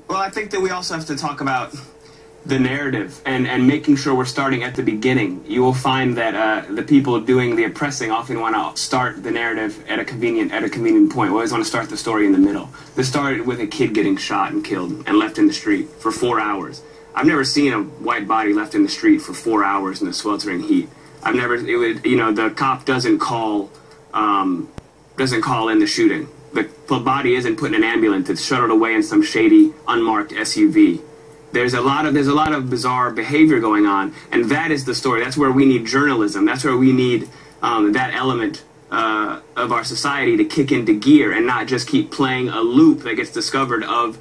Well, I think that we also have to talk about the narrative and making sure we're starting at the beginning. You will find that the people doing the oppressing often want to start the narrative at a convenient point. We always want to start the story in the middle. This started with a kid getting shot and killed and left in the street for 4 hours. I've never seen a white body left in the street for 4 hours in the sweltering heat. The cop doesn't call in the shooting. The body isn't put in an ambulance. It's shuttled away in some shady, unmarked SUV. There's a lot of bizarre behavior going on, and that is the story. That's where we need journalism. That's where we need that element of our society to kick into gear and not just keep playing a loop that gets discovered of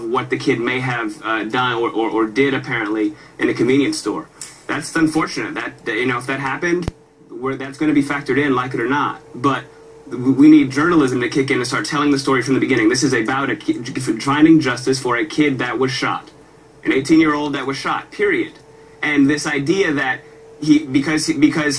what the kid may have done or did apparently in a convenience store. That's unfortunate. That if that happened, that's going to be factored in, like it or not. But we need journalism to kick in and start telling the story from the beginning. This is about finding justice for a kid that was shot, an 18-year-old that was shot, period. And this idea that because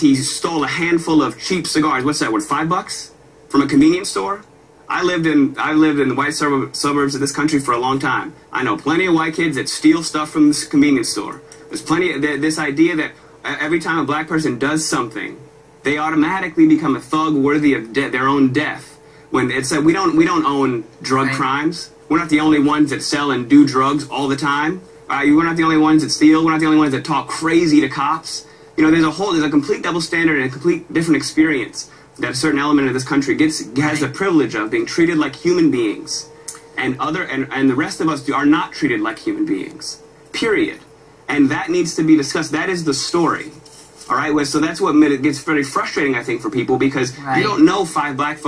he stole a handful of cheap cigars, what's that, $5 from a convenience store? I lived in the white suburbs of this country for a long time. I know plenty of white kids that steal stuff from this convenience store. There's plenty of this idea that every time a black person does something, they automatically become a thug worthy of their own death. When it's we don't own drug crimes. We're not the only ones that sell and do drugs all the time. We're not the only ones that steal. We're not the only ones that talk crazy to cops. There's a complete double standard and a complete different experience that a certain element of this country has the privilege of being treated like human beings, and the rest of us are not treated like human beings. Period. And that needs to be discussed. That is the story. All right, so that's what gets very frustrating, I think, for people, because you don't know five black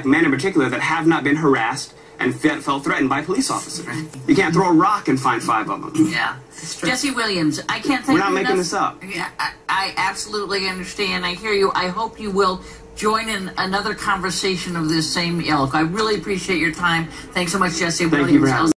men in particular that have not been harassed and felt threatened by police officers. Right. You can't throw a rock and find 5 of them. Yeah. Jesse Williams, I can't thank you enough. We're not making this up. Yeah, I absolutely understand. I hear you. I hope you will join in another conversation of this same ilk. I really appreciate your time. Thanks so much, Jesse Williams. Thank you for having me.